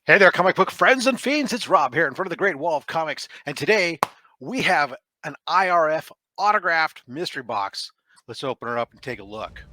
Hey there, comic book friends and fiends. It's Rob here in front of the Great Wall of Comics. And today we have an IRF autographed mystery box. Let's open her up and take a look.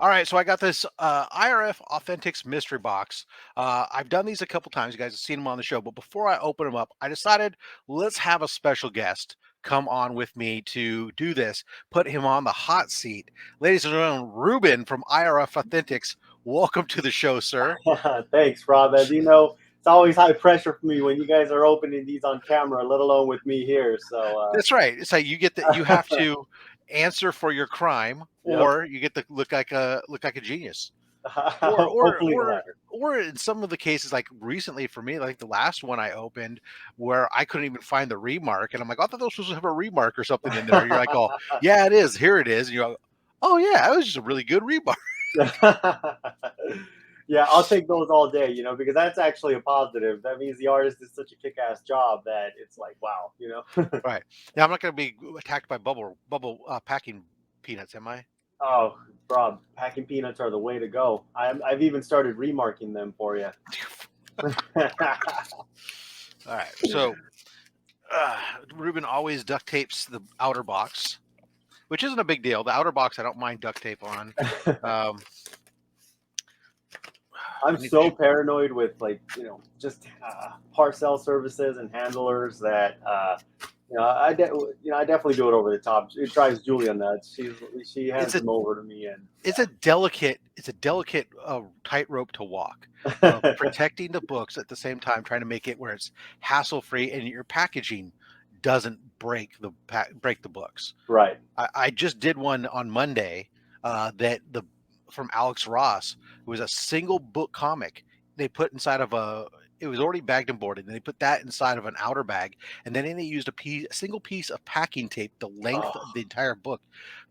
All right, so I got this IRF Authentics mystery box. I've done these a couple times. You guys have seen them on the show. But before I open them up, I decided let's have a special guest come on with me to do this, put him on the hot seat. Ladies and gentlemen, Ruben from IRF Authentics, welcome to the show, sir. Thanks, Rob. As you know, it's always high pressure for me when you guys are opening these on camera, let alone with me here. So, That's right. It's like you have to answer for your crime, yep. or you get to look like a genius. Or or Hopefully the or latter. or in some of the cases, like recently for me, like the last one I opened, where I couldn't even find the remark, and I'm like, I thought those was supposed to have a remark or something in there. You're like, oh yeah, it is. Here it is. And you're like, oh yeah, that was just a really good remark. Yeah, I'll take those all day, because that's actually a positive. That means the artist did such a kick-ass job that it's like, wow. Right now, I'm not going to be attacked by bubble packing peanuts, am I? Oh, Rob, packing peanuts are the way to go. I've even started remarking them for you. All right, so Ruben always duct tapes the outer box, which isn't a big deal. The outer box, I don't mind duct tape on. Um, I'm I need to so paranoid with just parcel services and handlers that I definitely do it over the top. It drives Julia nuts. She it's hands a them over to me it's a delicate tightrope to walk of protecting the books at the same time trying to make it where it's hassle free and your packaging doesn't break the books. right. I just did one on Monday that the from Alex Ross. It was a single book comic they put inside of a. It was already bagged and boarded, and they put that inside of an outer bag, and then they used a single piece of packing tape, the length of the Oh. entire book,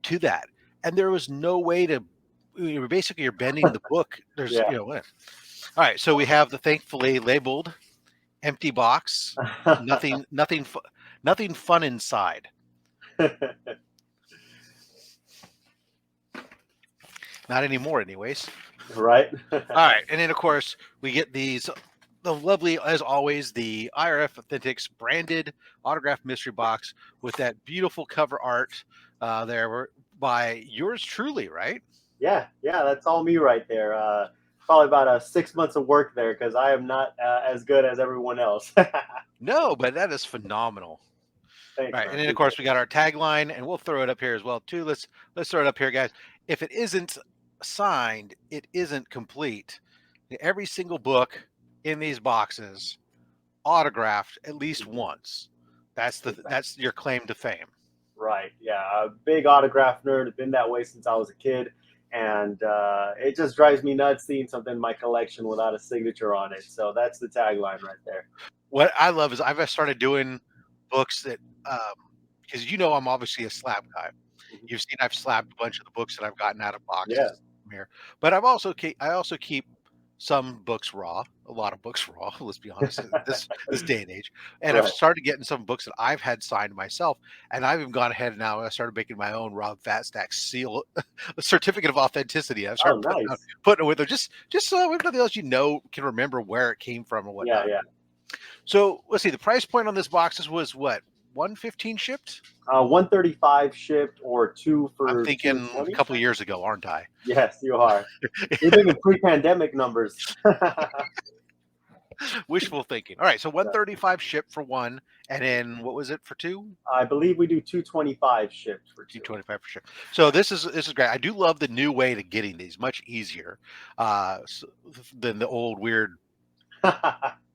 to that, and there was no way to. Basically, you're bending the book. There's, Yeah. all right. So we have the thankfully labeled empty box. Nothing fun inside. Not anymore, anyways. Right. All right, and then of course we get the lovely, as always, the IRF Authentics branded autographed mystery box with that beautiful cover art there by yours truly, right? Yeah, that's all me right there. Probably about 6 months of work there because I am not as good as everyone else. No, but that is phenomenal. All Thanks, right, man. and then of Appreciate course we got our tagline, and we'll throw it up here as well too. Let's throw it up here, guys. If it isn't signed, it isn't complete. Every single book in these boxes autographed at least it. once. Exactly. That's your claim to fame. Right. Yeah. A big autograph nerd. Been that way since I was a kid. And it just drives me nuts seeing something in my collection without a signature on it. So that's the tagline right there. What I love is I've started doing books that because I'm obviously a slab guy. Mhm. You've seen I've slabbed a bunch of the books that I've gotten out of Yeah. boxes from here, but I also keep some books raw, a lot of books raw. Let's be honest, this day and age, and I've Right. started getting some books that I've had signed myself, and I've even gone ahead now. I started making my own Robs.fatstax seal, a certificate of authenticity. I've Oh, started nice. putting it with them just so everybody else can remember where it came from and Yeah. whatnot. Yeah. So let's see. The price point on this boxes was what, 115 shipped. 135 shipped or two I'm for thinking a 220. couple of years ago, aren't I? Yes, you are. You're thinking pre-pandemic numbers. Wishful thinking. All right, so 135 shipped for one, and then what was it for two? I believe we do 225 shipped for two. 225 for sure. So this is great. I do love the new way to getting these, much easier than the old weird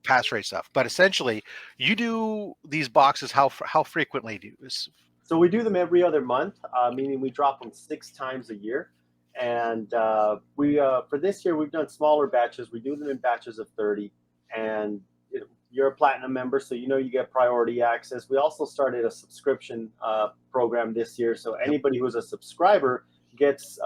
pass rate stuff. But essentially, you do these boxes how frequently do you? So we do them every other month, meaning we drop them 6 times a year. And we for this year we've done smaller batches. We do them in batches of 30, and you're a platinum member, so you get priority access. We also started a subscription program this year, so Yep. anybody who's a subscriber gets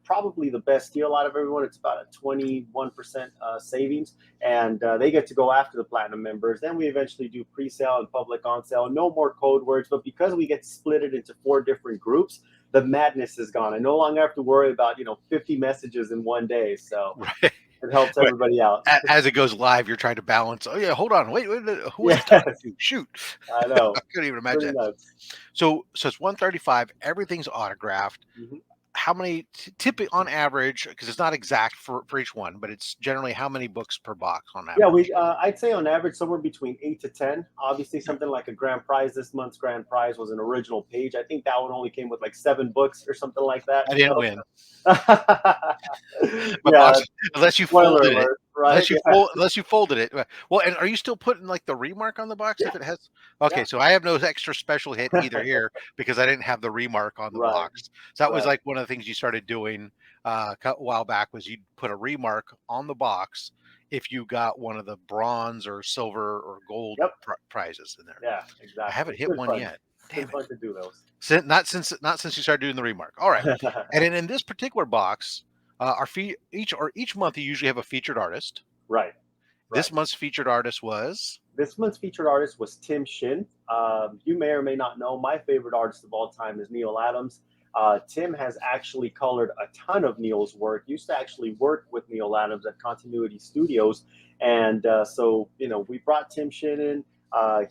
probably the best deal out of everyone. It's about a 21% savings, and they get to go after the platinum members. Then we eventually do pre-sale and public on sale. No more code words, but because we get split it into 4 different groups, the madness is gone. I no longer have to worry about 50 messages in one day. So Right. it helps But everybody out. as it goes live, you're trying to balance. Oh yeah, hold on, wait, who are you talking Yes, to? Shoot, I I know. couldn't even imagine Pretty that. nuts. So it's 135. Everything's autographed. Mhm. How many typically on average? Because it's not exact for each one, but it's generally how many books per box on Yeah, average. I'd say on average somewhere between 8 to 10. Obviously, Yeah. something like a grand prize. This month's grand prize was an original page. I think that one only came with like 7 books or something like that. I didn't win. My Yeah, box, unless you spoiler folded it. alert, right? Yeah, Unless you folded it. Well, and are you still putting like the remark on the box yeah, if it has? Okay, so I have no extra special hit either yeah. here because I didn't have the remark on the Right, box. So that was right. like one of the things you started doing a while back was you'd put a remark on the box if you got one of the bronze or silver or gold Yep. prizes in there. Yeah, I exactly. haven't It's hit been one fun. yet. It's been Damn it. fun to do those. Not since you started doing the remark. All right. And then in this particular box, each month you usually have a featured artist. Right, right. This month's featured artist was This month's featured artist was Tim Shin. You may or may not know, my favorite artist of all time is Neil Adams. Tim has actually colored a ton of Neil's work. Used to actually work with Neil Adams at Continuity Studios, and so we brought Tim Shin in.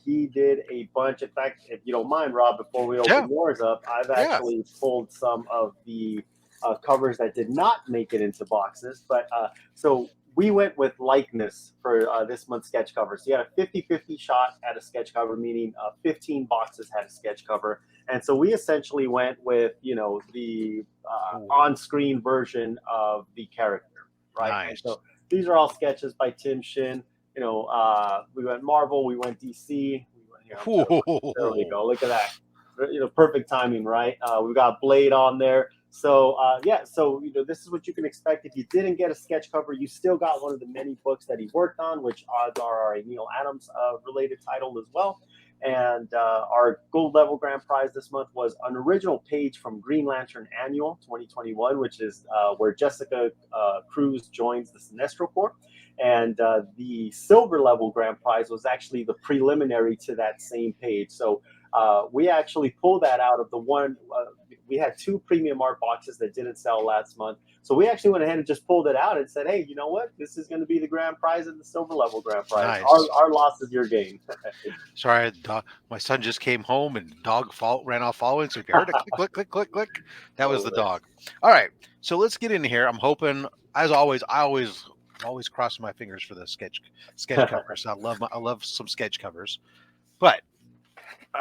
He did a bunch. In fact, if you don't mind, Rob, before we yeah, open yours up, I've yeah. actually pulled some of the covers that did not make it into boxes. But so we went with likeness for this month's sketch cover. So you had a 50-50 shot at a sketch cover, meaning 15 boxes had a sketch cover. And so we essentially went with, the Ooh, on-screen version of the character, right? And nice. so these are all sketches by Tim Shin. We went Marvel, we went DC. We went here. There we Ooh, go. Look at that. Perfect timing, right? We got Blade on there. So yeah, so this is what you can expect. If you didn't get a sketch cover, you still got one of the many books that he worked on, which odds are a Neil Adams related title as well. And our gold level grand prize this month was an original page from Green Lantern Annual 2021, which is where Jessica Cruz joins the Sinestro Corps. And the silver level grand prize was actually the preliminary to that same page. So we actually pulled that out of the one. We had 2 premium art boxes that didn't sell last month. So we actually went ahead and just pulled it out and said, hey, you know what? This is going to be the grand prize and the silver level grand prize. nice. Our loss is your gain. Sorry, my son just came home and ran off following. So if you heard it click, click, click, click, click, that was the Totally. dog. All right, so let's get in here. I'm hoping, as always, always cross my fingers for the sketch covers. I love some sketch covers, but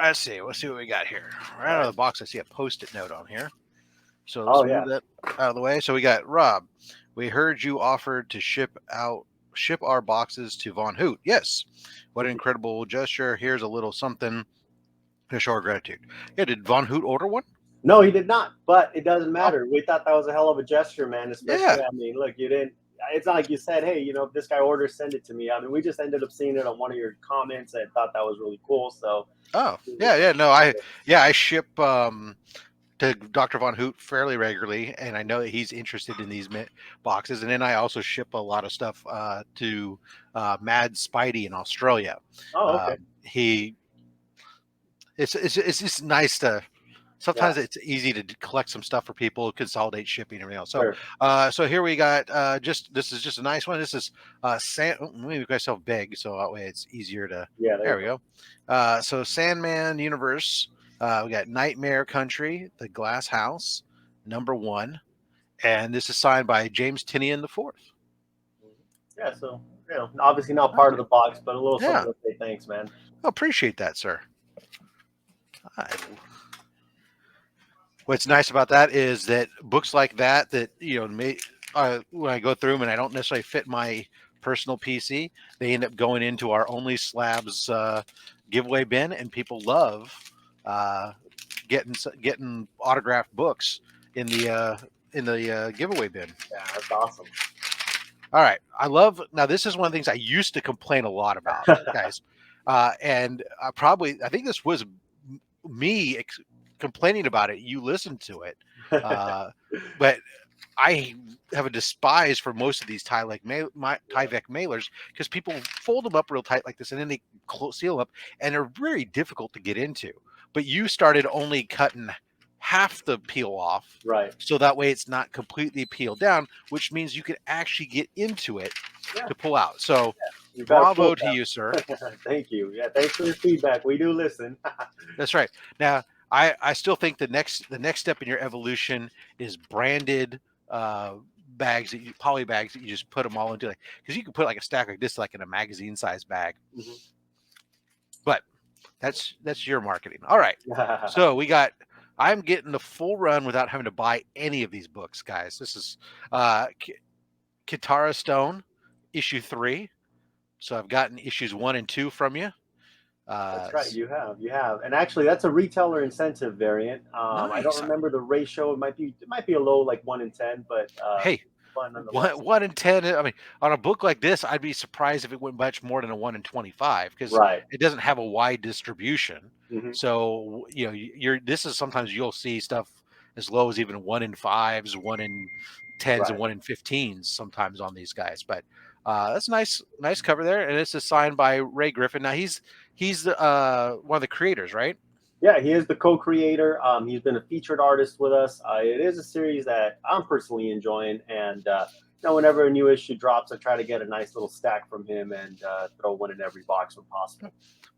let's see. Let's see what we got here. Right All out right. of the box, I see a Post-it note on here. So let's Oh, move yeah. that out of the way. So we got Rob. We heard you offered to ship our boxes to Von Hoot. Yes. What an incredible gesture. Here's a little something to show our gratitude. Yeah, did Von Hoot order one? No, he did not, but it doesn't Oh, matter. We thought that was a hell of a gesture, man. yeah. Especially, I mean, look, you didn't. It's not like you said, hey, if this guy orders, send it to me. I mean, we just ended up seeing it on one of your comments and thought that was really cool. So, Oh, yeah. No, I ship to Dr. Von Hoot fairly regularly, and I know that he's interested in these boxes. And then I also ship a lot of stuff to Mad Spidey in Australia. oh, okay, He it's just nice to. yeah, Sometimes it's easy to collect some stuff for people, consolidate shipping and everything else. So, sure, so here we got this is just a nice one. This is let me make myself big so that way it's easier to. yeah, there There you we go. go. So Sandman Universe. We got Nightmare Country, The Glass House, #1, and this is signed by James Tinian the Fourth. Yeah, so obviously not part of Okay. the box, but a little Yeah, something to say thanks, man. I appreciate that, sir. I What's nice about that is that books like that when I go through them and I don't necessarily fit my personal PC, they end up going into our OnlySlabs giveaway bin, and people love uh, getting autographed books in the giveaway bin. Yeah, that's awesome. All right, now. This is one of the things I used to complain a lot about, guys, and I think this was me complaining about it, you listened to it. Uh, but I have a despise for most of these Tyvek mailers because people fold them up real tight like this, and then they seal them up, and they're very difficult to get into. But you started only cutting half the peel off, Right. so that way it's not completely peeled down, which means you can actually get into it to pull out. So, You better pull bravo it to you, sir. Thank you. Yeah, thanks for your feedback. We do listen. That's right. Now, I still think the next step in your evolution is branded bags poly bags that you just put them all into, like, because you can put like a stack like this like in a magazine size bag. Mhm. But that's your marketing. All right. So I'm getting the full run without having to buy any of these books, guys. This is Katara Stone, issue 3. So I've gotten issues 1 and 2 from you. That's right. You have, and actually, that's a retailer incentive variant. I don't Nice. remember the ratio. It might be a low, like 1 in 10, but Hey, fun nonetheless. 1 in 10. I mean, on a book like this, I'd be surprised if it went much more than a 1 in 25 because Right. it doesn't have a wide distribution. Mhm. So this is sometimes you'll see stuff as low as even 1 in 5s, 1 in 10s, Right. and 1 in 15s sometimes on these guys. But that's nice cover there, and this is signed by Ray Griffin. Now he's one of the creators, right? Yeah, he is the co-creator. He's been a featured artist with us. It is a series that I'm personally enjoying, and whenever a new issue drops, I try to get a nice little stack from him and throw one in every box when possible.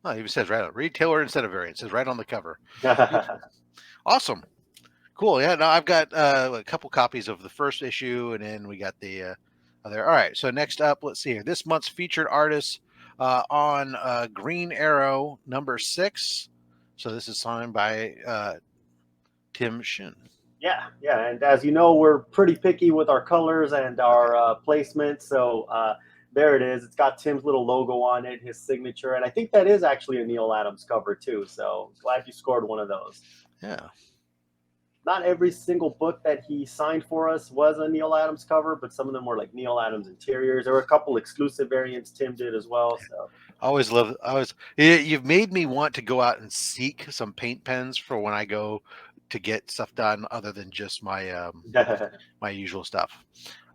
Oh, it even says right on retailer instead of variant. It says right on the cover. Awesome. Cool. Yeah. No, I've got a couple copies of the first issue, and then we got the other. All right. So next up, let's see here. This month's featured artist on Green Arrow #6. So this is signed by Tim Shin. Yeah, and as you know, we're pretty picky with our colors and our placement. So there it is. It's got Tim's little logo on it, his signature, and I think that is actually a Neil Adams cover too. So glad you scored one of those. Yeah. Not every single book that he signed for us was a Neil Adams cover, but some of them were like Neil Adams interiors. There were a couple exclusive variants Tim did as well. So You've made me want to go out and seek some paint pens for when I go to get stuff done other than just my my usual stuff.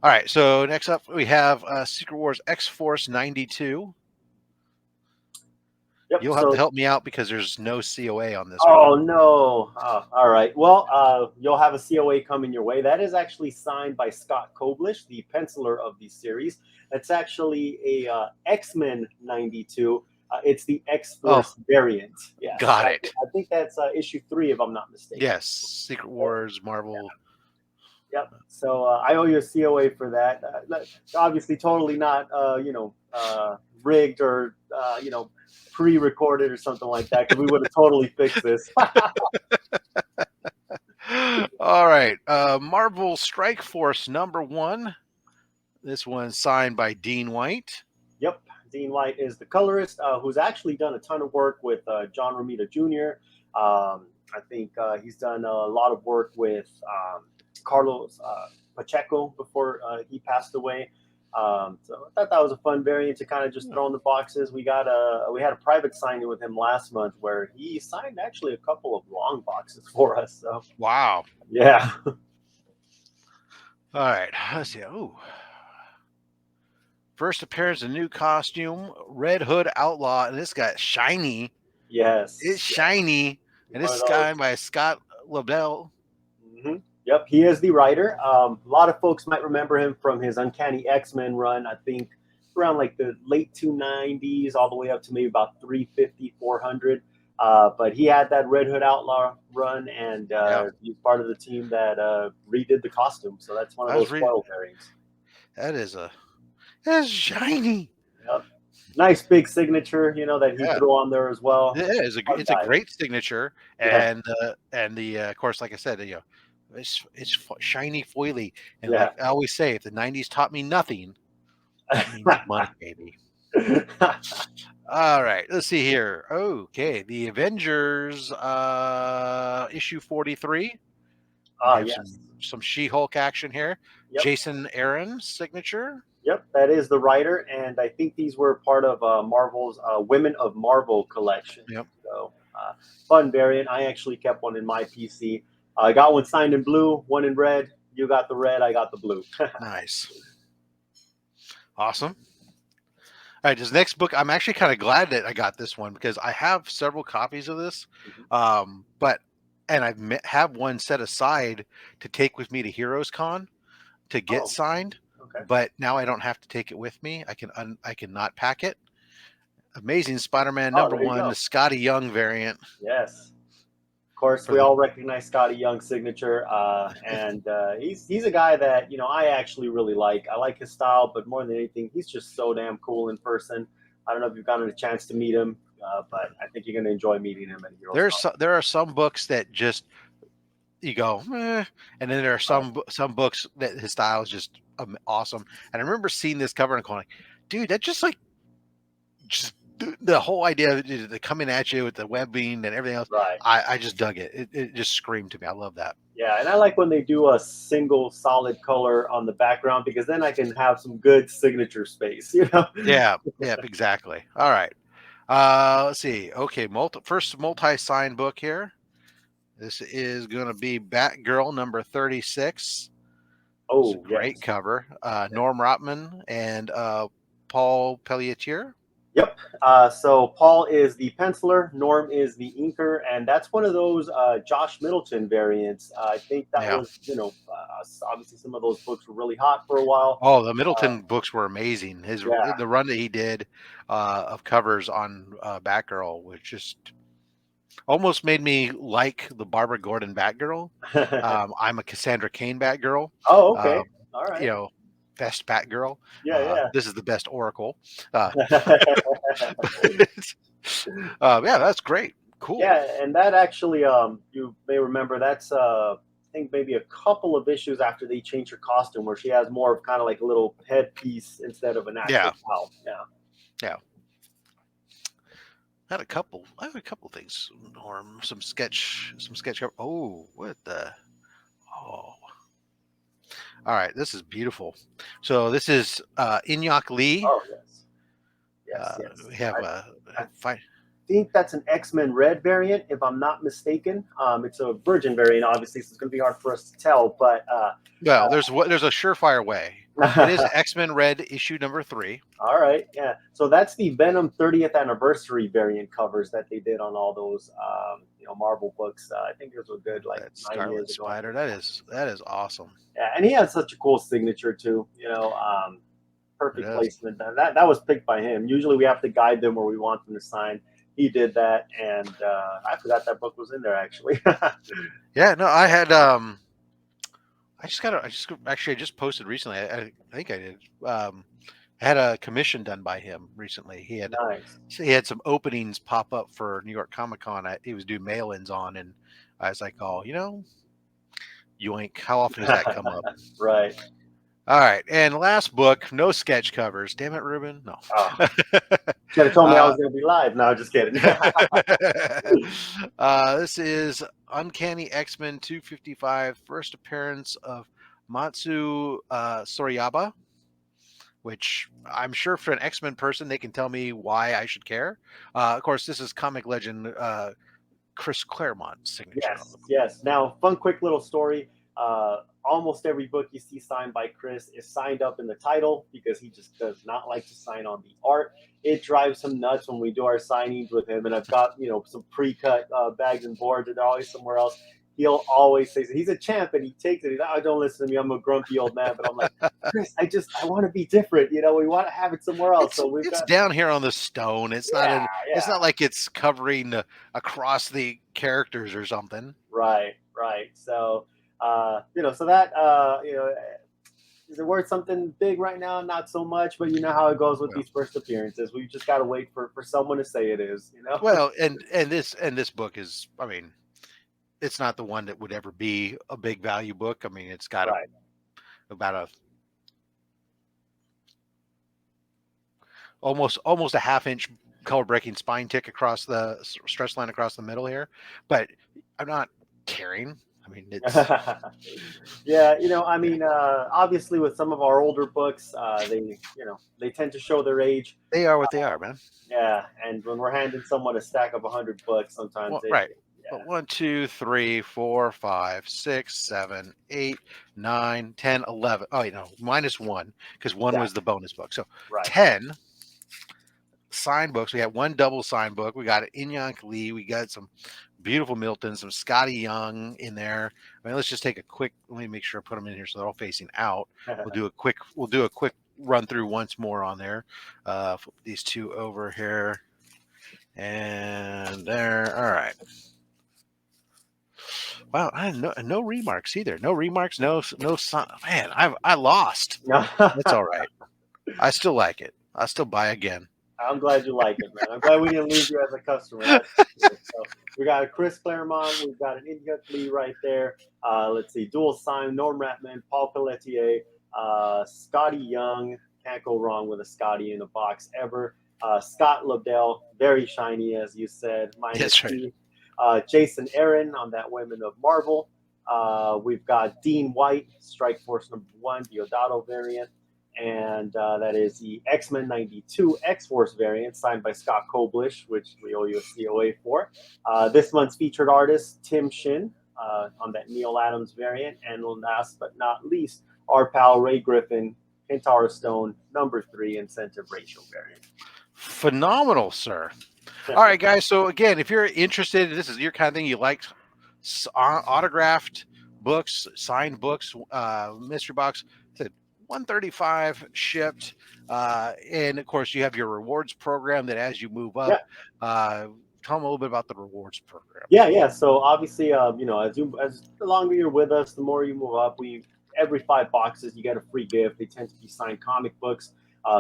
All right, so next up we have Secret Wars XForce 92. Yep, You'll have to help me out because there's no COA on this oh one. no! All right. Well, you'll have a COA coming your way. That is actually signed by Scott Koblish, the penciler of the series. That's actually a X-Men 92. It's the X-Force variant. Yes, got it. I think that's issue 3, if I'm not mistaken. Yes, Secret Wars, Marvel. Yep. So I owe you a COA for that. Obviously, totally not, rigged or pre-recorded or something like that, because we would have totally fixed this. All right, Marvel Strike Force #1. This one's signed by Dean White. Yep, Dean White is the colorist, who's actually done a ton of work with John Romita Jr. I think he's done a lot of work with Carlos Pacheco before he passed away. So I thought that was a fun variant to kind of just throw in the boxes. We had a private signing with him last month where he signed actually a couple of long boxes for us. So wow, yeah. All right, let's see. Oh, first appearance, a new costume, Red Hood Outlaw, and this guy's shiny. Yes, it's shiny, and this is signed by Scott Lobdell. Mm-hmm. Yep, he is the writer. A lot of folks might remember him from his Uncanny X-Men run, I think around like the late 290s, all the way up to maybe about 350, 400. But he had that Red Hood Outlaw run, and he's part of the team that redid the costume. So that's one of those foil variants. That's shiny. Yep. Nice big signature, that he threw on there as well. Yeah, it's a great signature, and of course, like I said, it's shiny foily, and like I always say, if the '90s taught me nothing, that means money, baby. All right, let's see here. Okay, the Avengers, issue 43. Some She-Hulk action here. Yep. Jason Aaron's signature. Yep, that is the writer, and I think these were part of Marvel's Women of Marvel collection. Yep. So fun variant. I actually kept one in my PC. I got one signed in blue, one in red. You got the red, I got the blue. Nice. Awesome. All right, this next book, I'm actually kind of glad that I got this one because I have several copies of this, Mhm. but and have one set aside to take with me to Heroes Con to get Oh, signed, okay. but now I don't have to take it with me. I can not pack it. Amazing Spider-Man Oh, number there you one, go. the Scotty Young variant Yes. Of course, for we the all recognize Scotty Young's signature, and he's a guy that I actually really like. I like his style, but more than anything, he's just so damn cool in person. I don't know if you've gotten a chance to meet him, but I think you're going to enjoy meeting him at Heroes Con. there are some books that just you go, and then there are Right. some books that his style is just awesome. And I remember seeing this cover and going, dude, that just the whole idea of the coming at you with the webbing and everything else. Right. I just dug it. It just screamed to me. I love that. Yeah, and I like when they do a single solid color on the background because then I can have some good signature space, you know? Yeah, yeah, exactly. All right. Let's see. Okay, first multi-sign book here. This is going to be Batgirl number 36. It's a Oh, great yes. cover. Norm Rotman and Paul Pelletier. Yep. So Paul is the penciler, Norm is the inker, and that's one of those Josh Middleton variants. I think that Yeah. was, obviously some of those books were really hot for a while. Oh, the Uh, Middleton books were amazing. yeah. The run that he did of covers on Batgirl was just almost made me like the Barbara Gordon Batgirl. I'm a Cassandra Cain Batgirl. Oh, okay. Um, All you right. know, best Batgirl. Yeah, This is the best Oracle. Uh, yeah. yeah, that's great. Cool. Yeah, and that actually, you may remember, that's I think maybe a couple of issues after they changed her costume, where she has more of kind of like a little headpiece instead of an Yeah, actual cowl. Yeah. yeah. I had a couple things, Norm. Some sketch. Oh, what the? Oh, all right. This is beautiful. So this is Inuk Lee. Oh yes, yes, yes. We have I fight. think that's an X-Men Red variant, if I'm not mistaken. It's a Virgin variant, obviously, so it's going to be hard for us to tell. But Well, there's a surefire way. It is X-Men Red issue number 3. all right, yeah. So that's the Venom 30th anniversary variant covers that they did on all those, Marvel books. I think those were good, like That 9 years Scarlet ago. I Spider. think. That is awesome. Yeah, and he has such a cool signature too. It Perfect is. placement. That was picked by him. Usually we have to guide them where we want them to sign. He did that, and I forgot that book was in there actually. Yeah. No, I just posted recently. I think I did. I had a commission done by him recently. Nice. He had some openings pop up for New York Comic Con. He was doing mail-ins on, and I was like, oh, yoink. How often does that come up? Right. All right, and last book, no sketch covers. Damn it, Ruben. No. Oh, should have told me I uh, was going to be live. No, just kidding. this is Uncanny X-Men 255, first appearance of Matsu Soriyaba, which I'm sure for an X-Men person, they can tell me why I should care. Of course, this is comic legend Chris Claremont's signature on Yes, the book. yes. Now, fun, quick little story. Almost every book you see signed by Chris is signed up in the title because he just does not like to sign on the art. It drives him nuts when we do our signings with him. And I've got some pre-cut bags and boards, and they're always somewhere else. He'll always say he's a champ, and he takes it. He's like, "Oh, don't listen to me. I'm a grumpy old man." But I'm like, Chris, I want to be different. We want to have it somewhere else. So we've It's got down here on the stone. yeah, It's yeah. not like it's covering across the characters or something. Right, right. So, so that, is it worth something big right now? Not so much, but you know how it goes with Well, these first appearances. We just got to wait for someone to say it is. well, and this book is, I mean, it's not the one that would ever be a big value book. I mean, it's got Right. about a almost a half-inch color breaking spine tick across the stretch line across the middle here, but I'm not caring. I mean, it's Yeah, I yeah, mean, obviously with some of our older books, they tend to show their age. they are what they are, man. Yeah, and when we're handing someone a stack of 100 books, sometimes Well, right. yeah, But 1, 2, 3, 4, 5, 6, 7, 8, 9, 10, 11. Oh, minus one because one was the exactly, bonus book. So right. 10 signed books. We got one double signed book. We got Inuk Lee. We got some beautiful Milton, some Scotty Young in there. I mean, let's just take a quick. Let me make sure I put them in here so they're all facing out. We'll do a quick run through once more on there. Flip these two over here and there. All right. Wow, I had no remarks either. No remarks. No. Man, I lost. That's all right. I still like it. I still buy again. I'm glad you like it, man. I'm glad we didn't lose you as a customer. That's for sure. So we got a Chris Claremont, we've got an Inuk Lee right there. Let's see, dual sign, Norm Ratman, Paul Pelletier, Scotty Young. Can't go wrong with a Scotty in a box ever. Scott Lobdell, very shiny, as you said, minor That's right. key. Jason Aaron on that Women of Marvel. We've got Dean White, Strike Force #1, Diodato variant. And that is the X-Men 92 X-Force variant signed by Scott Koblish, which we owe you a COA for. This month's featured artist, Tim Shin, on that Neil Adams variant. And last but not least, our pal Ray Griffin, Katara Stone, #3 incentive ratio variant. Phenomenal, sir. All right, guys. So again, if you're interested, this is your kind of thing you like, autographed books, signed books, mystery box. It's 135 shipped, and of course you have your rewards program that as you move up. Yeah. Tell them a little bit about the rewards program. Yeah. So obviously, as the longer you're with us, the more you move up. We every 5 boxes you get a free gift. They tend to be signed comic books.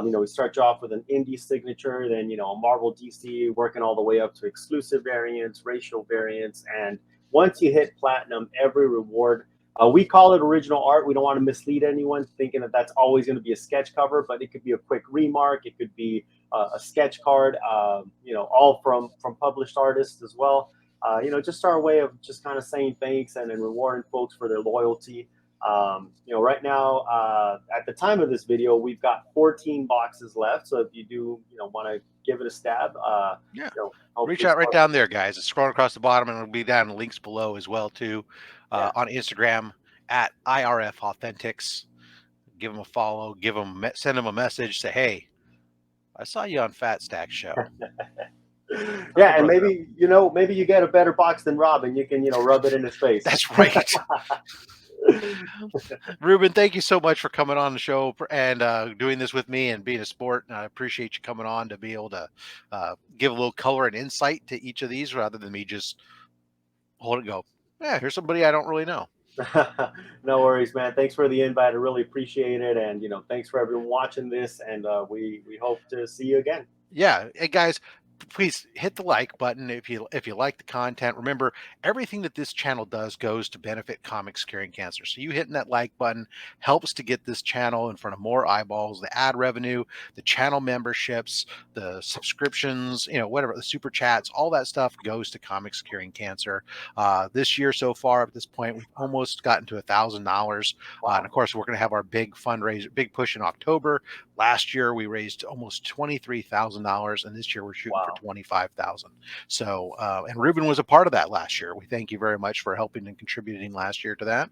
We start you off with an indie signature, then a Marvel DC, working all the way up to exclusive variants, racial variants, and once you hit platinum, every reward. We call it original art. We don't want to mislead anyone thinking that that's always going to be a sketch cover, but it could be a quick remark. It could be a sketch card. All from published artists as well. Just our way of just kind of saying thanks and rewarding folks for their loyalty. Right now, at the time of this video, we've got 14 boxes left. So if you do, want to give it a stab, Yeah. hopefully Reach out right down there, guys. It's scrolling across the bottom, and it'll be down in links below as well too, yeah. on Instagram at IRFauthentics. Give them a follow. Send them a message. Say, hey, I saw you on FatStax show. How's Yeah, it and going, bro? maybe you get a better box than Rob, and you can rub it in his face. That's right. Ruben, thank you so much for coming on the show and doing this with me and being a sport. And I appreciate you coming on to be able to give a little color and insight to each of these rather than me just hold it and go, yeah, here's somebody I don't really know. No worries, man. Thanks for the invite. I really appreciate it, and thanks for everyone watching this. And we hope to see you again. Yeah. Hey, guys, please hit the like button if you like the content. Remember, everything that this channel does goes to benefit comics curing cancer. So you hitting that like button helps to get this channel in front of more eyeballs. The ad revenue, the channel memberships, the subscriptions, whatever, the super chats, all that stuff goes to comics curing cancer. This year so far, at this point, we've almost gotten to $1,000. Wow. And of course, we're going to have our big fundraiser, big push in October. Last year we raised almost $23,000, and this year we're shooting for Wow. 25,000. So, and Ruben was a part of that last year. We thank you very much for helping and contributing last year to that.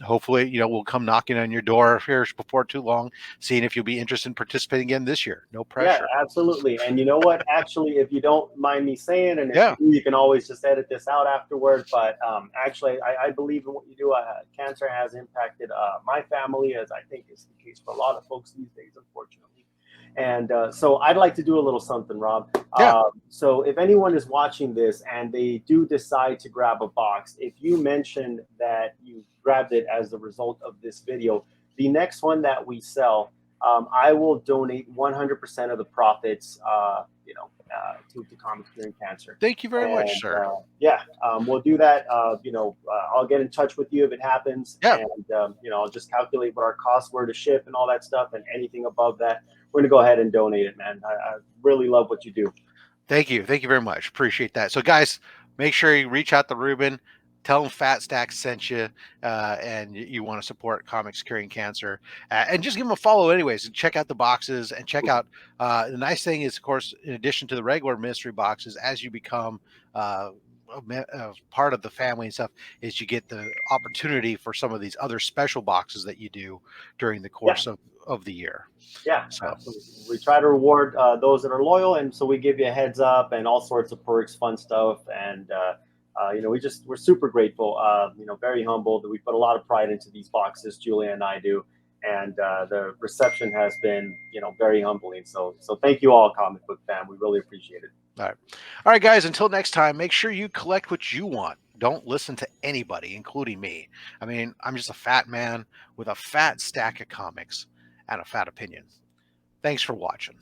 Hopefully, we'll come knocking on your door here before too long, seeing if you'll be interested in participating again this year. No Yeah, pressure. absolutely. And you know what? Actually, if you don't mind me saying, and if Yeah. you do, you can always just edit this out afterward. But actually, I believe in what you do. Cancer has impacted my family, as I think is the case for a lot of folks these days, unfortunately. And so I'd like to do a little something, Rob. Yeah. So if anyone is watching this and they do decide to grab a box, if you mention that you grabbed it as a result of this video, the next one that we sell, I will donate 100% of the profits, to Comics Curing Cancer. Thank you very much, sir. We'll do that. I'll get in touch with you if it happens, Yeah. and I'll just calculate what our costs were to ship and all that stuff, and anything above that, we're gonna go ahead and donate it, man. I really love what you do. Thank you very much. Appreciate that. So, guys, make sure you reach out to Ruben. tell them Fat Stack sent you, and you want to support comics curing cancer, and just give them a follow anyways. And check out the boxes and check out. The nice thing is, of course, in addition to the regular mystery boxes, as you become part of the family and stuff, is you get the opportunity for some of these other special boxes that you do during the Yeah. course of the year. Yeah, So, absolutely. We try to reward those that are loyal, and so we give you a heads up and all sorts of perks, fun stuff, and we're super grateful. Very humbled. We put a lot of pride into these boxes, Julia and I do, and the reception has been very humbling. So thank you all, comic book fam. We really appreciate it. all right, guys. Until next time, make sure you collect what you want. Don't listen to anybody, including me. I mean, I'm just a fat man with a fat stack of comics and a fat opinion. Thanks for watching.